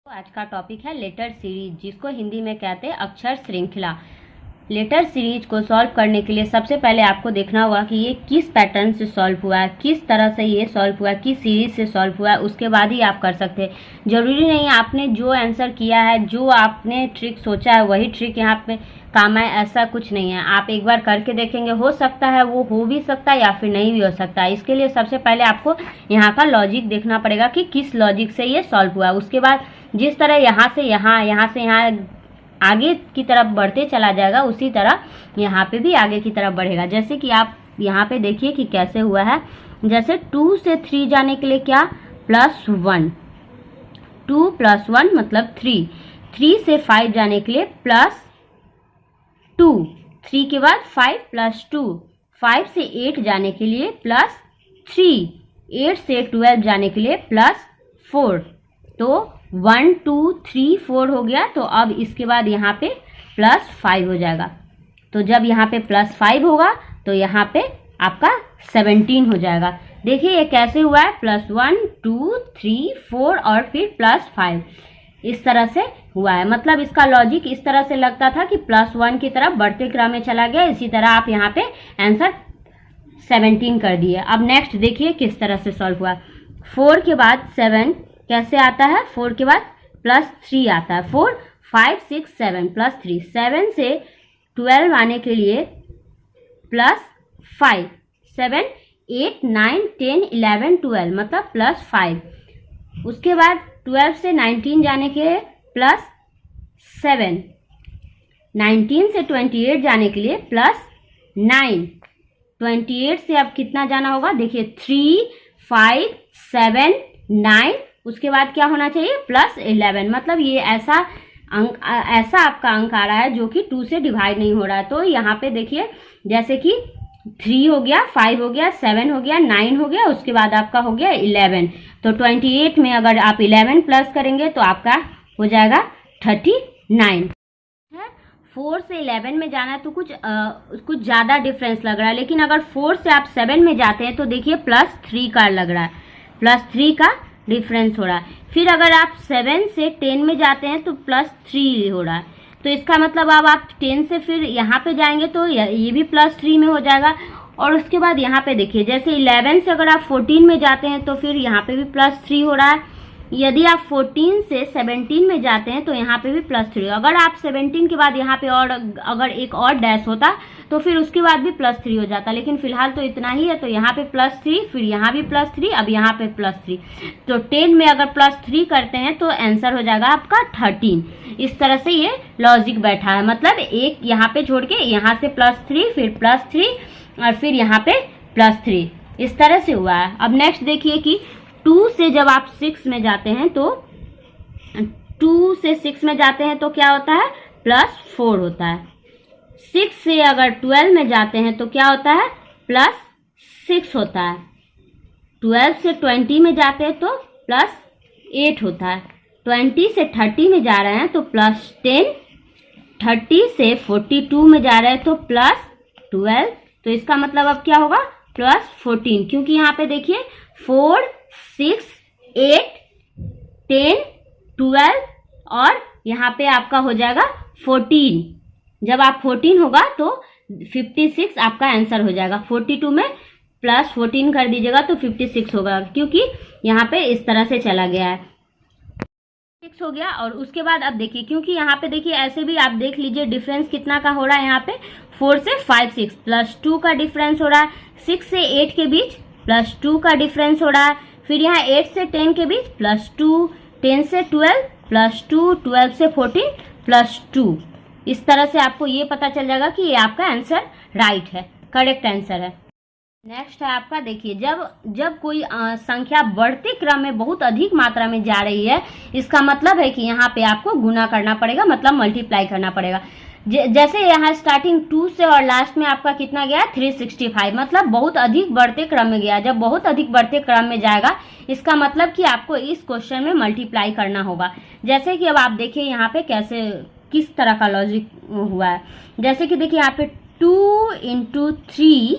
तो आज का टॉपिक है लेटर सीरीज, जिसको हिंदी में कहते हैं अक्षर श्रृंखला। लेटर सीरीज को सॉल्व करने के लिए सबसे पहले आपको देखना होगा कि ये किस पैटर्न से सॉल्व हुआ है, किस तरह से ये सॉल्व हुआ है, किस सीरीज से सॉल्व हुआ है, उसके बाद ही आप कर सकते हैं। जरूरी नहीं है आपने जो आंसर किया है, जो आपने ट्रिक सोचा है वही ट्रिक यहाँ पे काम है, ऐसा कुछ नहीं है। आप एक बार करके देखेंगे, हो सकता है वो हो भी सकता है या फिर नहीं भी हो सकता है। इसके लिए सबसे पहले आपको यहाँ का लॉजिक देखना पड़ेगा कि किस लॉजिक से ये सॉल्व हुआ है। उसके बाद जिस तरह यहाँ से यहाँ आगे की तरफ बढ़ते चला जाएगा, उसी तरह यहाँ पे भी आगे की तरफ बढ़ेगा। जैसे कि आप यहाँ पे देखिए कि कैसे हुआ है। जैसे 2 से 3 जाने के लिए क्या, +1, 2 + 1 मतलब 3। 3 से 5 जाने के लिए +2, 3 के बाद 5 + 2। 5 से 8 जाने के लिए +3, 8 से 12 जाने के लिए +4। तो 1 2 3 4 हो गया। तो अब इसके बाद यहाँ पे +5 हो जाएगा। तो जब यहाँ पे +5 होगा तो यहाँ पे आपका 17 हो जाएगा। देखिए ये कैसे हुआ है, +1 2 3 4 और फिर +5, इस तरह से हुआ है। मतलब इसका लॉजिक इस तरह से लगता था कि +1 की तरफ बढ़ते क्रम में चला गया। इसी तरह आप यहाँ पे आंसर 17 कर दिए। अब नेक्स्ट देखिए किस तरह से सॉल्व हुआ। 4 के बाद 7 कैसे आता है, 4 के बाद +3 आता है। 4 5 6 7 +3, 7 से 12 आने के लिए +5, 7 8 9 10 11 12 मतलब +5। उसके बाद 12 से 19 जाने के लिए +7, 19 से 28 जाने के लिए +9, 28 से अब कितना जाना होगा, देखिए 3 5 7 9, उसके बाद क्या होना चाहिए +11। मतलब ये ऐसा आपका अंक आ रहा है जो कि 2 से डिवाइड नहीं हो रहा है। तो यहाँ पे देखिए जैसे कि 3 हो गया, 5 हो गया, 7 हो गया, 9 हो गया, उसके बाद आपका हो गया 11। तो 28 में अगर आप 11 प्लस करेंगे तो आपका हो जाएगा 39। 4 से 11 में जाना है तो कुछ ज़्यादा डिफरेंस लग रहा है, लेकिन अगर 4 से आप 7 में जाते हैं तो देखिए +3 का लग रहा है, +3 का डिफरेंस हो रहा है। फिर अगर आप 7 से 10 में जाते हैं तो +3 हो रहा है। तो इसका मतलब अब आप 10 से फिर यहाँ पे जाएंगे तो ये भी +3 में हो जाएगा। और उसके बाद यहाँ पे देखिए जैसे 11 से अगर आप 14 में जाते हैं तो फिर यहाँ पे भी +3 हो रहा है। यदि आप 14 से 17 में जाते हैं तो यहाँ पे भी +3। अगर आप 17 के बाद यहाँ पे और अगर एक और डैश होता तो फिर उसके बाद भी +3 हो जाता, लेकिन फिलहाल तो इतना ही है। तो यहाँ पे +3, फिर यहाँ भी +3, अब यहाँ पे +3। तो 10 में अगर +3 करते हैं तो आंसर हो जाएगा आपका 13। इस तरह से ये लॉजिक बैठा है। मतलब एक यहाँ पे छोड़ के यहाँ से +3, फिर +3 और फिर यहाँ पे +3, इस तरह से हुआ है। अब नेक्स्ट देखिए कि 2 से जब आप 6 में जाते हैं तो 2 से 6 में जाते हैं तो क्या होता है, +4 होता है। 6 से अगर 12 में जाते हैं तो क्या होता है, +6 होता है। 12 से 20 में जाते हैं तो +8 होता है। 20 से 30 में जा रहे हैं तो +10, 30 से 42 में जा रहे हैं तो +12। तो इसका मतलब अब क्या होगा, +14, क्योंकि यहाँ पे देखिए 4 6 8 10 12 और यहाँ पे आपका हो जाएगा 14। जब आप 14 होगा तो 56 आपका आंसर हो जाएगा। 42 में +14 कर दीजिएगा तो 56 होगा, क्योंकि यहाँ पे इस तरह से चला गया है, 6 हो गया। और उसके बाद अब देखिए, क्योंकि यहाँ पे देखिए ऐसे भी आप देख लीजिए डिफरेंस कितना का हो रहा है। यहाँ पे 4 से 5 6 +2 का डिफरेंस हो रहा है। 6 से 8 के बीच +2 का डिफरेंस हो रहा है। फिर यहाँ 8 से 10 के बीच +2, 10 से 12 +2, 12 से 14 +2। इस तरह से आपको ये पता चल जाएगा कि ये आपका आंसर राइट है, करेक्ट आंसर है। नेक्स्ट है आपका, देखिए जब कोई संख्या बढ़ते क्रम में बहुत अधिक मात्रा में जा रही है, इसका मतलब है कि यहाँ पे आपको गुना करना पड़ेगा, मतलब मल्टीप्लाई करना पड़ेगा। जैसे यहाँ स्टार्टिंग 2 से और लास्ट में आपका कितना गया, 365, मतलब बहुत अधिक बढ़ते क्रम में गया। जब बहुत अधिक बढ़ते क्रम में जाएगा, इसका मतलब कि आपको इस क्वेश्चन में मल्टीप्लाई करना होगा। जैसे कि अब आप देखिए यहाँ पे कैसे किस तरह का लॉजिक हुआ है। जैसे कि देखिए यहाँ पे 2 × 3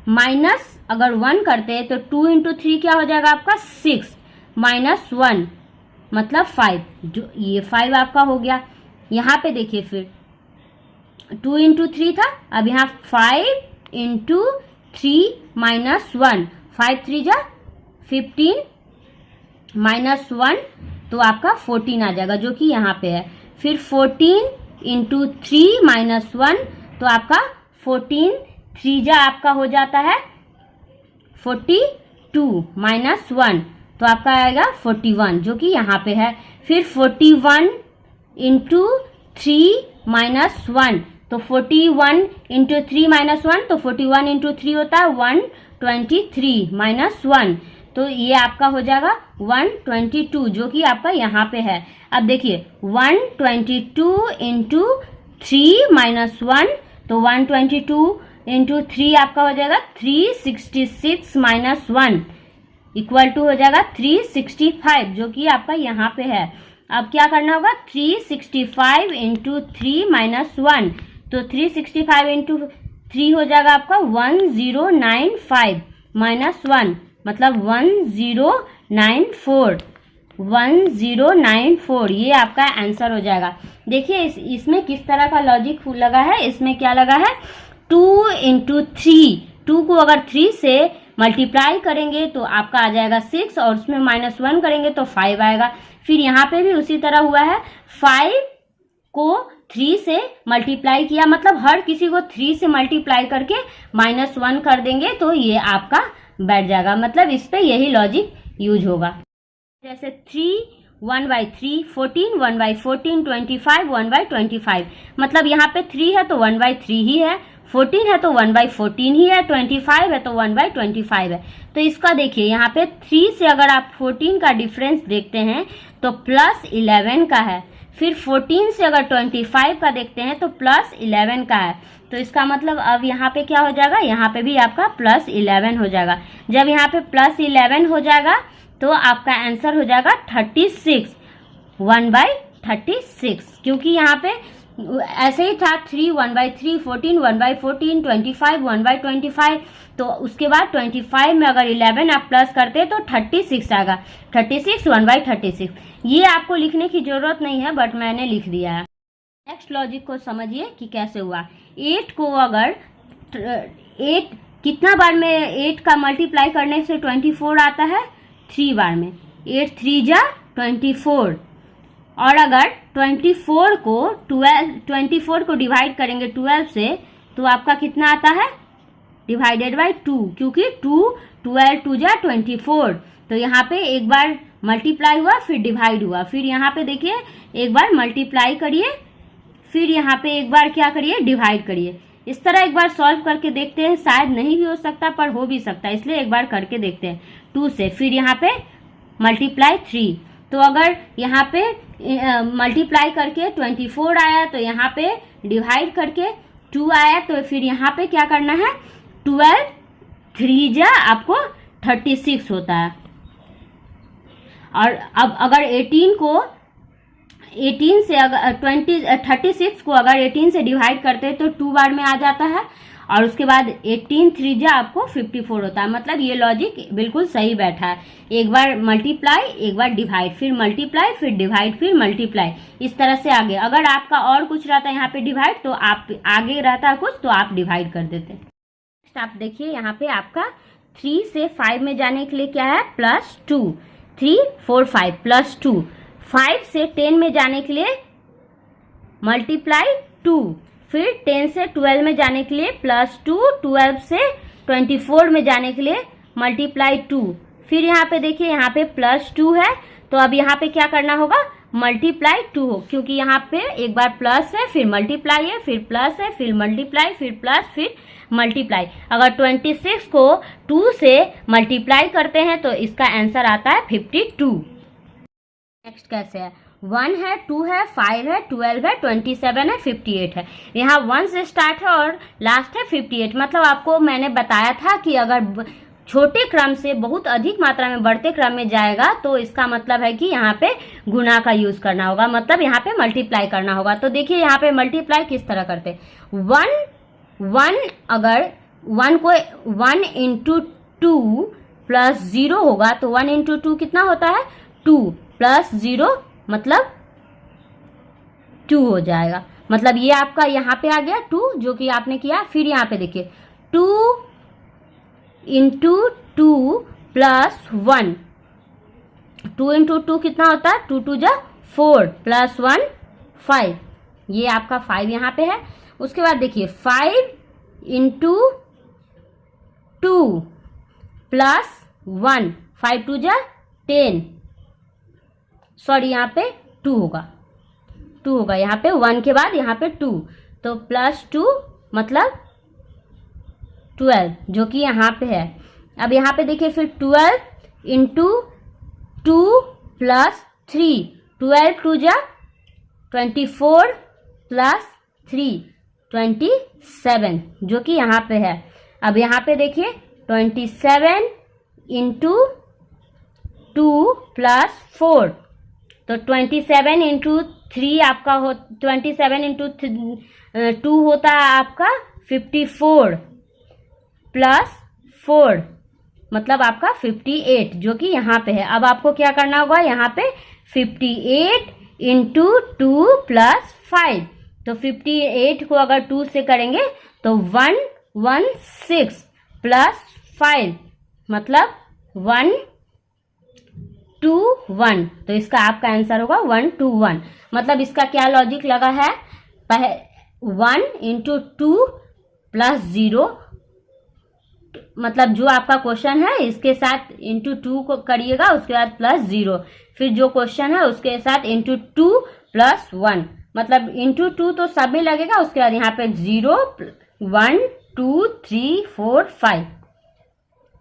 माइनस अगर 1 करते हैं तो 2 × 3 क्या हो जाएगा आपका 6, -1 मतलब 5, जो ये 5 आपका हो गया। यहाँ पे देखिए फिर 2 इंटू 3 था, अब यहाँ 5 इंटू 3 माइनस 1, 5 3 जा 15 माइनस 1 तो आपका 14 आ जाएगा, जो कि यहाँ पे है। फिर 14 इंटू 3 माइनस 1 तो आपका 14, 3 जा आपका हो जाता है 42 माइनस 1 तो आपका आएगा 41, जो कि यहाँ पे है। फिर 41 इंटू 3 माइनस 1 तो 41 इंटू 3 माइनस 1 तो 41 इंटू 3 होता है 123 माइनस 1 तो ये आपका हो जाएगा 122, जो कि आपका यहाँ पे है। अब देखिए 122 इंटू 3 माइनस 1 तो 122 इंटू 3 आपका हो जाएगा 366 माइनस 1 इक्वल टू हो जाएगा 365, जो कि आपका यहाँ पे है। अब क्या करना होगा, 365 इंटू 3 माइनस 1 तो 365 इंटू 3 हो जाएगा आपका 1095 माइनस 1 मतलब 1094 ये आपका आंसर हो जाएगा। देखिए इसमें किस तरह का लॉजिक लगा है। इसमें क्या लगा है, 2 इंटू 3, 2 को अगर 3 से मल्टीप्लाई करेंगे तो आपका आ जाएगा 6 और उसमें माइनस 1 करेंगे तो 5 आएगा। फिर यहाँ पे भी उसी तरह हुआ है, 5 को 3 से मल्टीप्लाई किया, मतलब हर किसी को 3 से मल्टीप्लाई करके माइनस 1 कर देंगे तो ये आपका बैठ जाएगा। मतलब इस पे यही लॉजिक यूज होगा। जैसे 3 1/3, 14 1/14, 25 1/25, मतलब यहाँ पे 3 है तो 1/3 ही है, 14 है तो 1/14 ही है, 25 है तो 1/25 है। तो इसका देखिए यहाँ पे 3 से अगर आप 14 का डिफरेंस देखते हैं तो प्लस 11 का है। फिर 14 से अगर 25 का देखते हैं तो प्लस 11 का है। तो इसका मतलब अब यहाँ पे क्या हो जाएगा, यहाँ पे भी आपका प्लस 11 हो जाएगा। जब यहाँ पे प्लस 11 हो जाएगा तो आपका आंसर हो जाएगा 36, 1/36, क्योंकि यहाँ पे ऐसे ही था 3 1/3, 14 1/14, 25 1/25, तो उसके बाद 25 में अगर 11 आप प्लस करते तो 36 आएगा, 36 1/36। ये आपको लिखने की जरूरत नहीं है बट मैंने लिख दिया है। नेक्स्ट लॉजिक को समझिए कि कैसे हुआ। 8 को अगर 8 कितना बार में 8 का मल्टीप्लाई करने से 24 आता है, 3 बार में, 8 3 जा 24, और अगर 24 को डिवाइड करेंगे 12 से तो आपका कितना आता है, डिवाइडेड बाय 2, क्योंकि 12 2 जा 24, तो यहाँ पे एक बार मल्टीप्लाई हुआ फिर डिवाइड हुआ, फिर यहाँ पे देखिए एक बार मल्टीप्लाई करिए फिर यहाँ पे एक बार क्या करिए, डिवाइड करिए। इस तरह एक बार सॉल्व करके देखते हैं, शायद नहीं भी हो सकता पर हो भी सकता है, इसलिए एक बार करके देखते हैं। 2 से फिर यहाँ पे मल्टीप्लाई 3, तो अगर यहाँ पे मल्टीप्लाई करके 24 आया तो यहाँ पे डिवाइड करके 2 आया, तो फिर यहाँ पे क्या करना है, 12 3 जा आपको 36 होता है। और अब अगर 18 से अगर 36 को अगर 18 से डिवाइड करते हैं तो 2 बार में आ जाता है, और उसके बाद 18 3 जा आपको 54 होता है। मतलब ये लॉजिक बिल्कुल सही बैठा है। एक बार मल्टीप्लाई, एक बार डिवाइड, फिर मल्टीप्लाई, फिर डिवाइड, फिर मल्टीप्लाई, इस तरह से आगे। अगर आपका और कुछ रहता है यहाँ पे डिवाइड तो आप आगे रहता कुछ तो आप डिवाइड कर देते। नेक्स्ट आप देखिए यहाँ पे आपका 3 से 5 में जाने के लिए क्या है, +2, 3 4 5 +2, 5 से 10 में जाने के लिए मल्टीप्लाई 2, फिर 10 से 12 में जाने के लिए +2, 12 से 24 में जाने के लिए मल्टीप्लाई 2, फिर यहाँ पे देखिए यहाँ पे +2 है तो अब यहाँ पे क्या करना होगा, मल्टीप्लाई 2 हो, क्योंकि यहाँ पे एक बार प्लस है फिर मल्टीप्लाई है फिर प्लस है फिर मल्टीप्लाई फिर प्लस फिर मल्टीप्लाई। अगर 26 को 2 से मल्टीप्लाई करते हैं तो इसका आंसर आता है 52। नेक्स्ट कैसे है, 1 है, 2 है, 5 है, 12 है, 27 है, 58 है। यहाँ 1 से स्टार्ट है और लास्ट है 58। मतलब आपको मैंने बताया था कि अगर छोटे क्रम से बहुत अधिक मात्रा में बढ़ते क्रम में जाएगा तो इसका मतलब है कि यहाँ पे गुणा का यूज करना होगा, मतलब यहाँ पे मल्टीप्लाई करना होगा। तो देखिए यहाँ पे मल्टीप्लाई किस तरह करते, 1 अगर 1 को 1 इंटू 2 + 0 होगा तो 1 इंटू 2 कितना होता है, 2, प्लस 0 मतलब 2 हो जाएगा। मतलब ये आपका यहाँ पे आ गया 2 जो कि आपने किया। फिर यहाँ पे देखिए 2 इंटू 2 प्लस 1, 2 इंटू 2 कितना होता है, 2 2 जा 4 प्लस 1 5, ये आपका 5 यहाँ पे है। उसके बाद देखिए 5 इंटू 2 प्लस 1, 5 2 जा 10, सॉरी यहाँ पे 2 होगा, 2 होगा यहाँ पे 1 के बाद यहाँ पे 2, तो प्लस 2 मतलब 12 जो कि यहाँ पे है। अब यहाँ पे देखिए फिर 12 इंटू 2 प्लस 3, 12 2 जा 24 प्लस 3 27 जो कि यहाँ पे है। अब यहाँ पे देखिए 27 इंटू 2 प्लस 4, तो 27 इंटू 3 आपका हो 27 इंटू 2 होता है आपका 54 प्लस 4 मतलब आपका 58 जो कि यहाँ पे है। अब आपको क्या करना होगा, यहाँ पे 58 इंटू 2 प्लस 5, तो 58 को अगर 2 से करेंगे तो 116 प्लस 5 मतलब 121, तो इसका आपका आंसर होगा 121। मतलब इसका क्या लॉजिक लगा है, 1 इंटू 2 प्लस 0, मतलब जो आपका क्वेश्चन है इसके साथ इंटू 2 को करिएगा, उसके बाद प्लस 0, फिर जो क्वेश्चन है उसके साथ इंटू 2 प्लस 1, मतलब इंटू 2 तो सब में लगेगा, उसके बाद यहाँ पे 0 1 2 3 4 5,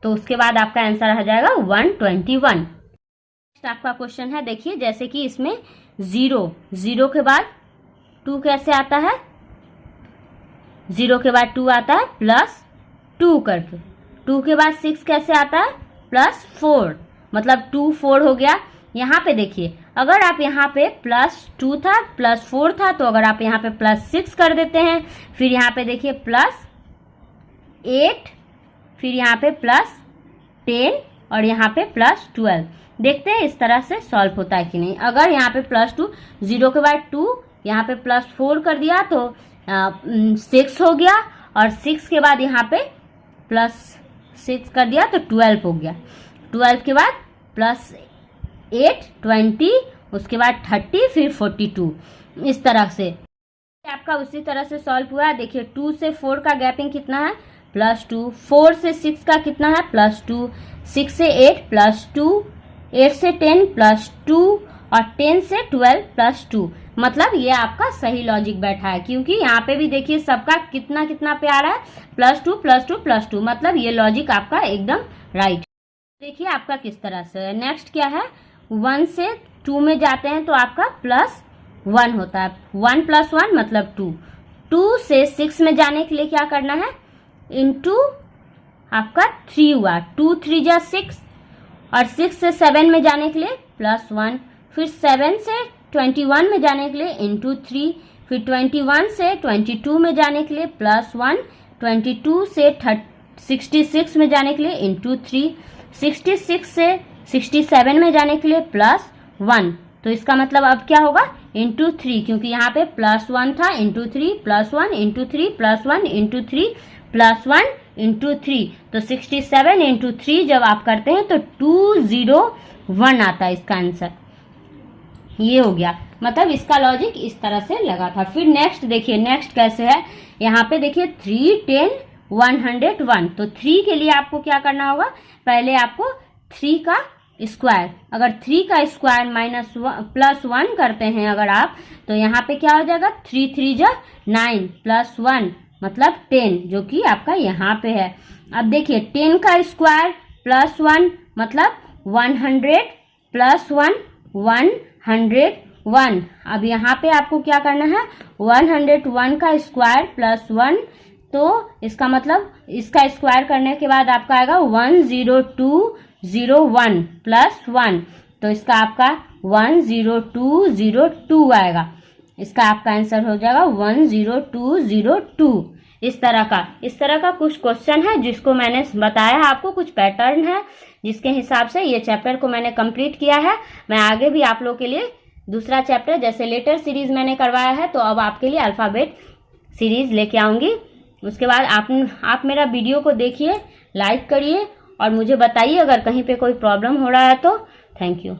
तो उसके बाद आपका आंसर आ जाएगा 121। नेक्स्ट आपका क्वेश्चन है, देखिए जैसे कि इसमें 0 के बाद 2 कैसे आता है, 0 के बाद 2 आता है प्लस 2 करके, 2 के बाद 6 कैसे आता है प्लस 4, मतलब 2 4 हो गया। यहाँ पे देखिए अगर आप यहाँ पे प्लस 2 था प्लस 4 था, तो अगर आप यहाँ पे प्लस 6 कर देते हैं, फिर यहाँ पे देखिए प्लस 8, फिर यहाँ पे प्लस 10 और यहाँ पे प्लस 12, देखते हैं इस तरह से सॉल्व होता है कि नहीं। अगर यहाँ पे प्लस 2, 0 के बाद 2, यहाँ पे प्लस 4 कर दिया तो 6 हो गया, और 6 के बाद यहाँ पे प्लस 6 कर दिया तो 12 हो गया, 12 के बाद प्लस 8 20, उसके बाद 30, फिर 42, इस तरह से आपका उसी तरह से सॉल्व हुआ। देखिए 2 से 4 का गैपिंग कितना है प्लस 2, 4 से 6 का कितना है प्लस 2, 6 से 8 प्लस 2, 8 से 10 प्लस 2 और 10 से 12 प्लस 2, मतलब ये आपका सही लॉजिक बैठा है, क्योंकि यहाँ पे भी देखिए सबका कितना कितना पे आ रहा है प्लस 2 प्लस 2 प्लस 2, मतलब ये लॉजिक आपका एकदम राइट। देखिए आपका किस तरह से है। नेक्स्ट क्या है, 1 से 2 में जाते हैं तो आपका प्लस 1 होता है, 1 प्लस 1 मतलब 2, 2 से 6 में जाने के लिए क्या करना है, इंटू आपका 3 हुआ, 2 3 जा 6, और 6 से 7 में जाने के लिए प्लस 1, फिर 7 से 21 में जाने के लिए इंटू 3, फिर 21 से 22 में जाने के लिए प्लस 1, 22 से 66 में जाने के लिए इंटू 3, 66 से 67 में जाने के लिए प्लस 1, तो इसका मतलब अब क्या होगा इंटू 3, क्योंकि यहाँ पे प्लस 1 था, into 3 plus 1 into 3 plus 1 into 3 plus 1 into 3, तो 67 इंटू 3 जब आप करते हैं तो 201 आता है इसका आंसर, ये हो गया। मतलब इसका लॉजिक इस तरह से लगा था। फिर नेक्स्ट देखिए, नेक्स्ट कैसे है, यहाँ पे देखिए 3 10 101, तो 3 के लिए आपको क्या करना होगा, पहले आपको 3 का स्क्वायर, अगर 3 का स्क्वायर माइनस प्लस 1 करते हैं अगर आप, तो यहाँ पे क्या हो जाएगा 3 3 जा 9 प्लस 1 मतलब 10, जो कि आपका यहाँ पे है। अब देखिए 10 का स्क्वायर प्लस 1 मतलब 100 प्लस 1 101। अब यहाँ पे आपको क्या करना है, 101 का स्क्वायर प्लस 1, तो इसका मतलब इसका स्क्वायर करने के बाद आपका आएगा 10201 प्लस 1, तो इसका आपका 10202 आएगा, इसका आपका आंसर हो जाएगा 10202। इस तरह का कुछ क्वेश्चन है जिसको मैंने बताया है आपको, कुछ पैटर्न है जिसके हिसाब से ये चैप्टर को मैंने कंप्लीट किया है। मैं आगे भी आप लोगों के लिए दूसरा चैप्टर जैसे लेटर सीरीज मैंने करवाया है, तो अब आपके लिए अल्फ़ाबेट सीरीज लेके आऊँगी। उसके बाद आप मेरा वीडियो को देखिए, लाइक करिए और मुझे बताइए अगर कहीं पे कोई प्रॉब्लम हो रहा है तो। Thank you.